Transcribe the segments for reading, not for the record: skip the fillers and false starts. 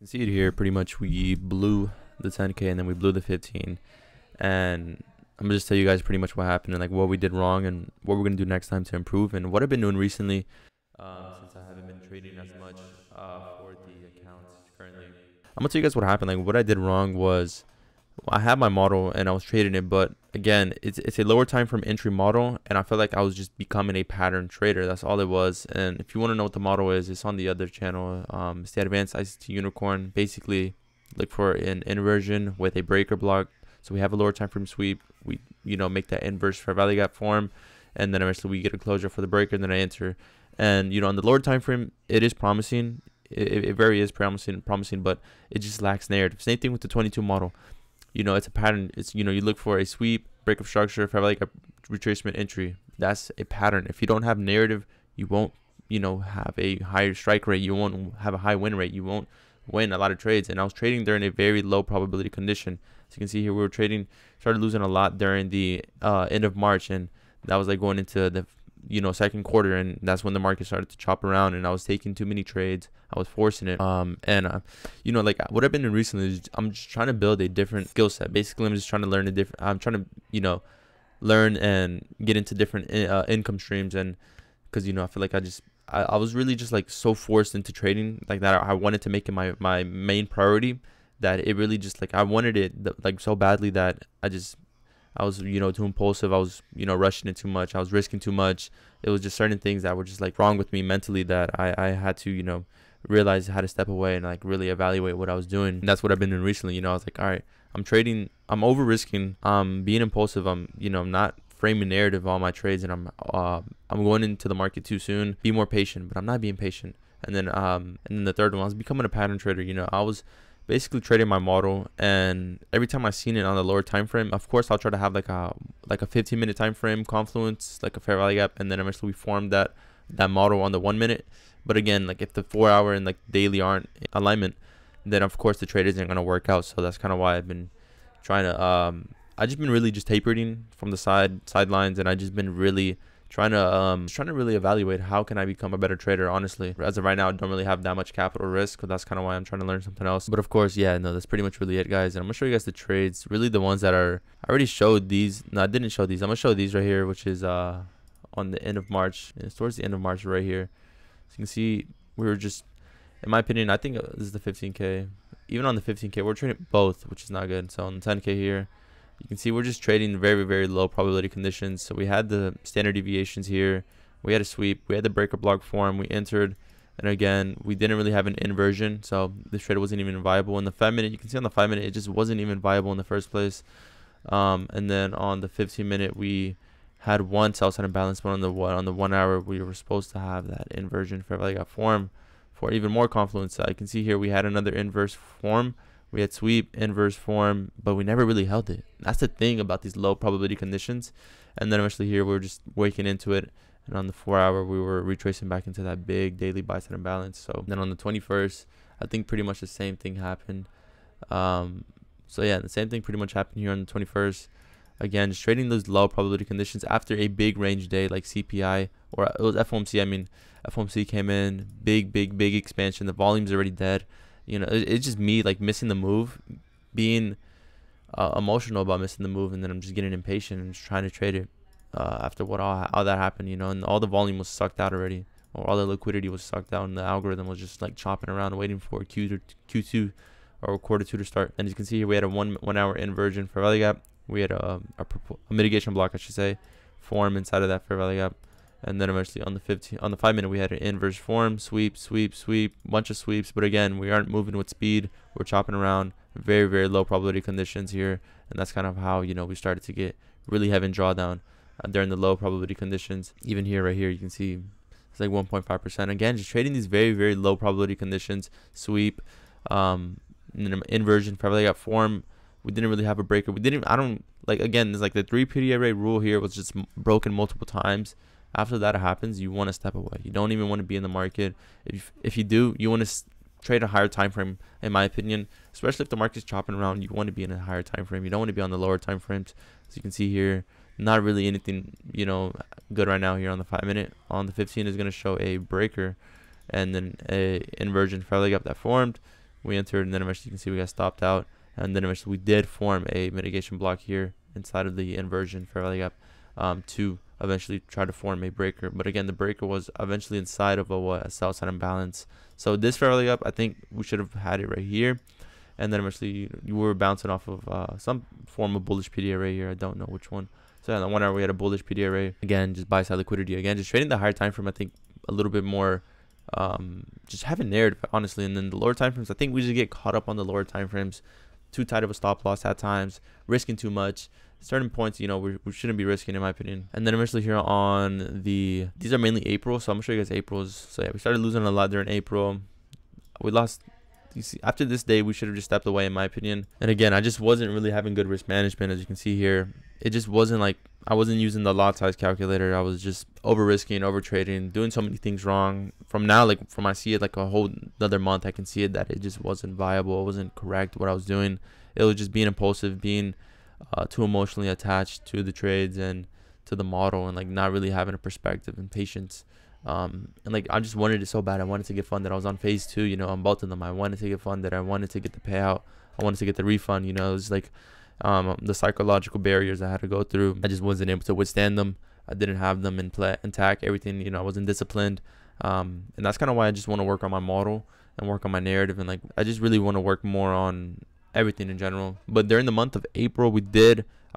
can see it here. Pretty much we blew the 10K and then we blew the 15. And I'm gonna just tell you guys pretty much what happened and like what we did wrong and what we're gonna do next time to improve and what I've been doing recently. Since I haven't been trading as much for the accounts currently, I'm gonna tell you guys what happened. Like what I did wrong was I had my model and I was trading it, but again, it's a lower time frame entry model, and I felt like I was just becoming a pattern trader. That's all it was. And if you want to know what the model is, it's on the other channel. It's the Advanced ICT Unicorn. Basically, look for an inversion with a breaker block. So we have a lower time frame sweep. We make that inverse fair value gap form, and then eventually we get a closure for the breaker, and then I enter. And on the lower time frame, it is promising. It very is promising, but it just lacks narrative. Same thing with the 22 model. It's a pattern. It's you look for a sweep, break of structure, fair value gap retracement entry. That's a pattern. If you don't have narrative, you won't have a higher strike rate. You won't have a high win rate. You won't win a lot of trades. And I was trading during a very low probability condition. As you can see here, we were started losing a lot during the end of March, and that was like going into the second quarter, and that's when the market started to chop around, and I was taking too many trades. I was forcing it. Like what I've been doing recently is I'm just trying to build a different skill set. Basically, I'm just trying to learn I'm trying to learn and get into different income streams, and because I feel like I was really just like so forced into trading like that. I wanted to make it my main priority, that it really just like I wanted it like so badly that I was too impulsive. I was rushing it too much. I was risking too much. It was just certain things that were just like wrong with me mentally, that I had to realize how to step away and like really evaluate what I was doing. And that's what I've been doing recently. I was like, all right, I'm trading, I'm over risking, being impulsive, I'm not framing narrative on my trades, and I'm going into the market too soon. Be more patient, but I'm not being patient. And then the third one, I was becoming a pattern trader. I was basically trading my model, and every time I seen it on the lower time frame, of course I'll try to have like a 15-minute time frame confluence, like a fair value gap, and then eventually we formed that model on the 1 minute. But again, like if the 4-hour and like daily aren't in alignment, then of course the trade isn't gonna work out. So that's kind of why I've been trying to I just been really just tapering from the sidelines, and I just been really trying to really evaluate how can I become a better trader. Honestly, as of right now, I don't really have that much capital risk, but that's kind of why I'm trying to learn something else. But of course, yeah, no, that's pretty much really it, guys. And I'm gonna show you guys the trades, really the ones that are, I already showed these. No, I didn't show these. I'm gonna show these right here, which is on the end of March. It's towards the end of March right here. So you can see we were just, in my opinion, I think this is the 15K. Even on the 15K, we're trading both, which is not good. So on the 10K here, you can see we're just trading very, very low probability conditions. So we had the standard deviations here. We had a sweep. We had the breaker block form. We entered. And again, we didn't really have an inversion. So this trade wasn't even viable. In the 5-minute, you can see on the 5-minute, it just wasn't even viable in the first place. And then on the 15-minute, we had one sell side imbalance, but on the 1 hour, we were supposed to have that inversion fair value gap form for even more confluence. You can see here we had another inverse form. We had sweep, inverse form, but we never really held it. That's the thing about these low probability conditions. And then eventually here we were just waking into it, and on the 4-hour we were retracing back into that big daily buy side imbalance. So then on the 21st, I think pretty much the same thing happened. So yeah, the same thing pretty much happened here on the 21st. Again, just trading those low probability conditions after a big range day like CPI, or it was FOMC. I mean, FOMC came in, big expansion. The volume's already dead. It's just me like missing the move, being emotional about missing the move, and then I'm just getting impatient and just trying to trade it after all that happened, and all the volume was sucked out already, or all the liquidity was sucked out, and the algorithm was just like chopping around waiting for Q2 or quarter 2 to start. And as you can see here, we had a 1 hour inversion fair value gap. We had a mitigation block, I should say, form inside of that fair value gap. And then eventually on the 5-minute, we had an inverse form, sweep, bunch of sweeps. But again, we aren't moving with speed. We're chopping around, very, very low probability conditions here. And that's kind of how, we started to get really heavy drawdown during the low probability conditions. Even here, right here, you can see it's like 1.5%. Again, just trading these very, very low probability conditions, sweep, inversion, fair value gap form. We didn't really have a breaker. Again, it's like the 3 PDA rule here was just broken multiple times. After that happens, you want to step away. You don't even want to be in the market. If you do, you want to trade a higher time frame, in my opinion. Especially if the market's chopping around, you want to be in a higher time frame. You don't want to be on the lower time frames. As you can see here, not really anything good right now here on the 5-minute. On the 15 is going to show a breaker, and then a inversion fair value gap that formed. We entered, and then eventually you can see we got stopped out, and then eventually we did form a mitigation block here inside of the inversion fair value gap to eventually try to form a breaker. But again, the breaker was eventually inside of a sell side imbalance. So this fair value gap, I think we should have had it right here, and then eventually you were bouncing off of some form of bullish PDA right here. I don't know which one. So yeah, the 1 hour we had a bullish PDA array. Again, just buy side liquidity. Again, just trading the higher time frame, I think a little bit more just having narrative, honestly. And then the lower time frames, I think we just get caught up on the lower time frames. Too tight of a stop loss at times, risking too much. Certain points, you know, we shouldn't be risking, in my opinion. And then eventually here on these are mainly April, so I'm gonna show you guys April's. So yeah, we started losing a lot during April. We lost. You see, after this day, we should have just stepped away, in my opinion. And again, I just wasn't really having good risk management, as you can see here. It just wasn't like, I wasn't using the lot size calculator. I was just over risking, over trading, doing so many things wrong. From now, like from I see it like a whole another month, I can see it that it just wasn't viable. It wasn't correct what I was doing. It was just being impulsive, being too emotionally attached to the trades and to the model, and like not really having a perspective and patience. And like I just wanted it so bad. I wanted to get funded. I was on phase 2, you know, on both of them. I wanted to get funded. I wanted to get the payout. I wanted to get the refund. You know, it was like the psychological barriers I had to go through. I just wasn't able to withstand them. I didn't have them intact. Everything, you know, I wasn't disciplined. And that's kind of why I just want to work on my model and work on my narrative. And like I just really want to work more on everything in general. But during the month of April,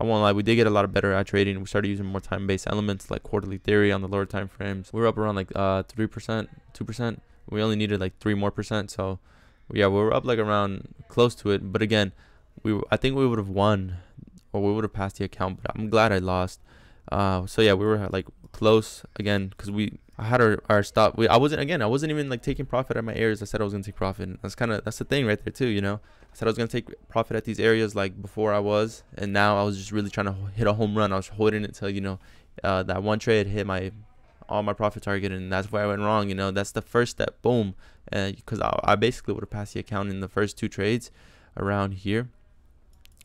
I won't lie, we did get a lot better at trading. We started using more time-based elements like quarterly theory on the lower time frames. We were up around like 3%, 2%. We only needed like 3% more. So yeah, we were up like around close to it. But again, I think we would have won, or we would have passed the account. But I'm glad I lost. So yeah, we were like close again because I had our stop. I wasn't even like taking profit at my areas. I said I was gonna take profit. That's the thing right there too, you know. I said I was gonna take profit at these areas like before I was, and now I was just really trying to hit a home run. I was holding it till, you know, that one trade hit all my profit target, and that's where I went wrong. You know, that's the first step. Boom, because I basically would have passed the account in the first 2 trades around here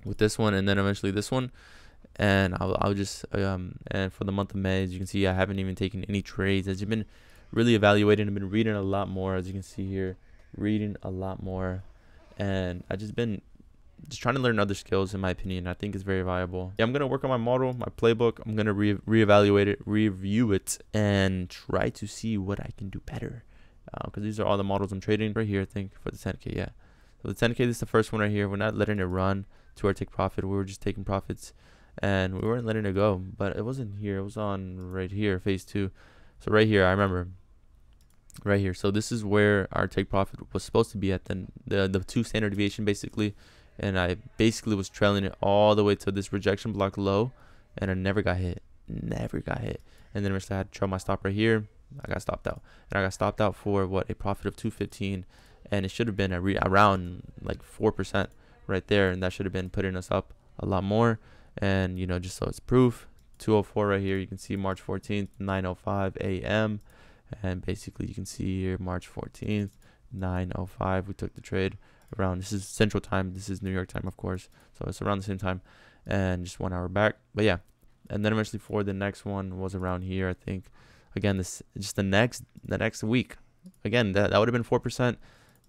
with this one, and then eventually this one. And I'll just and for the month of May, as you can see, I haven't even taken any trades. As you've been really evaluating, I've been reading a lot more, as you can see here, reading a lot more, and I just been trying to learn other skills. In my opinion, I think is very viable. Yeah, I'm gonna work on my model, my playbook. I'm gonna reevaluate it, review it, and try to see what I can do better. Because these are all the models I'm trading right here, I think, for the 10K. Yeah, so the 10K, this is the first one right here. We're not letting it run to our take profit. We were just taking profits, and we weren't letting it go. But it wasn't here. It was on right here, phase 2. So right here, I remember. Right here. So this is where our take profit was supposed to be at, the 2 standard deviation basically. And I basically was trailing it all the way to this rejection block low, and I never got hit. Never got hit. And then I had to trail my stop right here. I got stopped out. And I got stopped out for what, a profit of 215, and it should have been around like 4% right there, and that should have been putting us up a lot more. And you know, just so it's proof, 204 right here, you can see March 14th, 9:05 a.m. and basically you can see here March 14th, 9:05, we took the trade around. This is Central Time, this is New York time, of course, so it's around the same time, and just 1 hour back. But yeah, and then eventually for the next one was around here, I think. Again, this just the next week, again, that would have been 4%.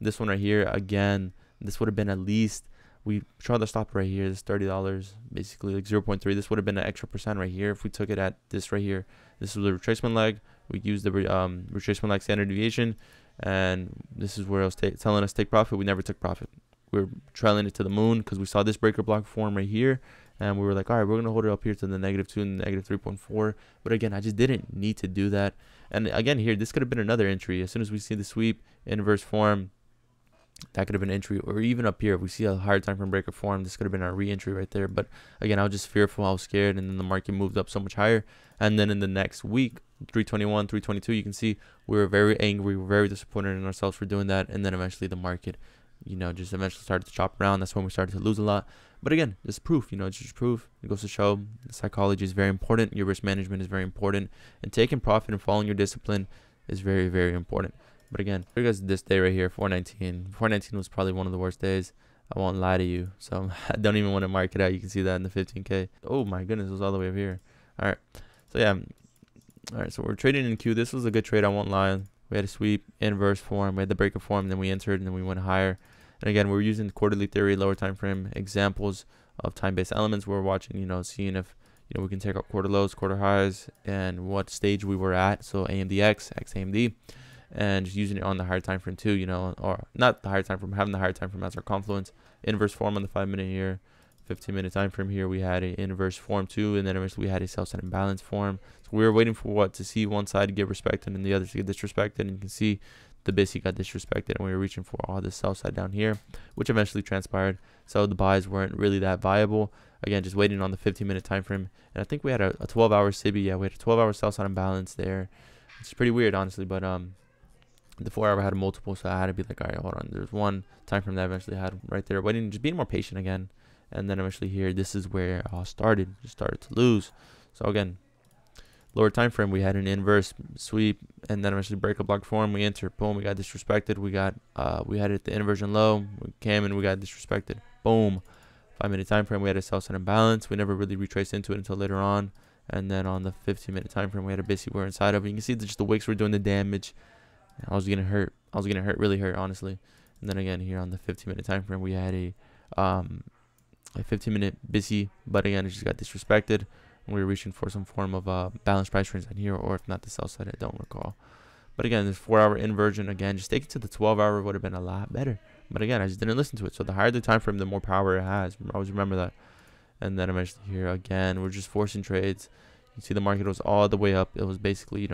This one right here, again, this would have been at least, we tried to stop right here, this $30, basically like 0.3. This would have been an extra percent right here if we took it at this right here. This was the retracement leg. We used the retracement leg standard deviation, and this is where I was telling us take profit. We never took profit. We were trailing it to the moon because we saw this breaker block form right here, and we were like, all right, we're gonna hold it up here to the -2 and -3.4. But again, I just didn't need to do that. And again, here, this could have been another entry. As soon as we see the sweep inverse form, that could have been entry. Or even up here, if we see a higher time frame breaker form, this could have been our re-entry right there. But again, I was just fearful, I was scared, and then the market moved up so much higher. And then in the next week, 321, 322, you can see we were very angry, we were very disappointed in ourselves for doing that. And then eventually the market, you know, just eventually started to chop around. That's when we started to lose a lot. But again, just proof, you know, it's just proof. It goes to show psychology is very important. Your risk management is very important, and taking profit and following your discipline is very, very important. But again, here goes this day right here, 419. 419 was probably one of the worst days. I won't lie to you. So I don't even want to mark it out. You can see that in the 15K. Oh my goodness, it was all the way up here. All right. So yeah. All right. So we're trading in Q. This was a good trade. I won't lie. We had a sweep, inverse form. We had the breaker form. Then we entered, and then we went higher. And again, we're using quarterly theory, lower time frame examples of time-based elements. We're watching, seeing if we can take out quarter lows, quarter highs, and what stage we were at. So AMDX, XAMD, and just using it on the higher time frame too, or not the higher time frame, having the higher time frame as our confluence. Inverse form on the 5-minute here, 15-minute time frame here. We had an inverse form too, and then eventually we had a sell side imbalance form. So we were waiting for to see one side get respected and the other to get disrespected. And you can see the BISI got disrespected, and we were reaching for all the sell side down here, which eventually transpired. So the buys weren't really that viable. Again, just waiting on the 15-minute time frame. And I think we had a 12-hour SIBI. Yeah, we had a 12-hour sell side imbalance there. It's pretty weird, honestly, but the 4-hour had a multiple, so I had to be like, all right, hold on. There's one time frame that eventually had right there, waiting, just being more patient again. And then eventually here, this is where I started to lose. So again, lower time frame, we had an inverse sweep, and then eventually break a block form. We enter, boom, we got disrespected. We had it at the inversion low. We came and we got disrespected. Boom. 5-minute time frame, we had a sell side imbalance. We never really retraced into it until later on. And then on the 15-minute time frame, we had a BISI we're inside of it. You can see that just the wicks were doing the damage. I was getting hurt. Really hurt, honestly. And then again, here on the 15-minute time frame, we had a 15-minute BISI, but again, it just got disrespected. We were reaching for some form of balanced price range in here, or if not the sell side, I don't recall. But again, this 4-hour inversion, again, just take it to the 12-hour would have been a lot better. But again, I just didn't listen to it. So the higher the time frame, the more power it has. Always remember that. And then eventually here again, we're just forcing trades. You see the market was all the way up. It was basically,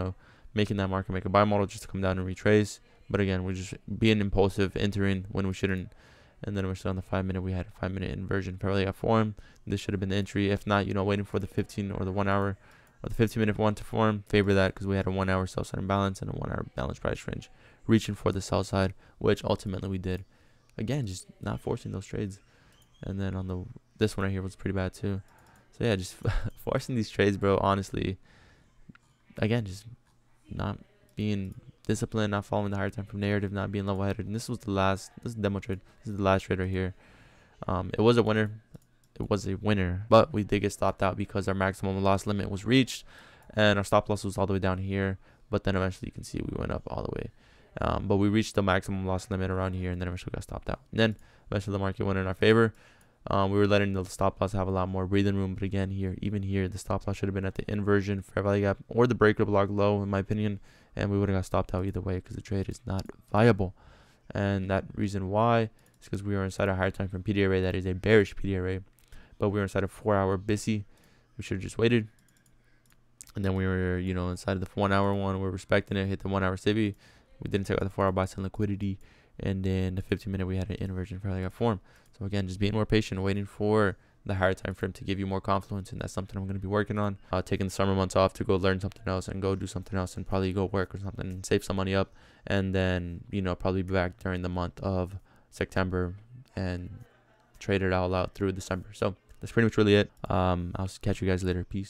making that market make a buy model just to come down and retrace. But again, we're just being impulsive, entering when we shouldn't. And then eventually on the 5-minute, we had a 5-minute inversion parallel gap form. This should have been the entry. If not, waiting for the 15 or the 1 hour or the 15-minute one to form. Favor that because we had a 1-hour sell side imbalance and a 1-hour balanced price range. Reaching for the sell side, which ultimately we did. Again, just not forcing those trades. And then on this one right here was pretty bad too. So yeah, just forcing these trades, bro. Honestly, again, just not being disciplined, not following the higher time frame narrative, not being level headed. And this was the last. This is a demo trade. This is the last trade right here. It was a winner. But we did get stopped out because our maximum loss limit was reached, and our stop loss was all the way down here. But then eventually you can see we went up all the way. But we reached the maximum loss limit around here, and then eventually got stopped out. And then eventually the market went in our favor. We were letting the stop loss have a lot more breathing room, but again, even here, the stop loss should have been at the inversion, fair value gap, or the breaker block low, in my opinion, and we would have got stopped out either way because the trade is not viable. And that reason why is because we were inside a higher time frame PD array that is a bearish PD array, but we were inside a 4-hour BISI. We should have just waited. And then we were, inside of the 1-hour one, we're respecting it, hit the 1-hour SIBI. We didn't take out the 4-hour buy sell liquidity. And then the 15-minute, we had an inversion fair value gap form. So again, just being more patient, waiting for the higher time frame to give you more confluence, and that's something I'm going to be working on. Taking the summer months off to go learn something else and go do something else and probably go work or something and save some money up, and then probably be back during the month of September and trade it all out through December. So that's pretty much really it. I'll catch you guys later. Peace.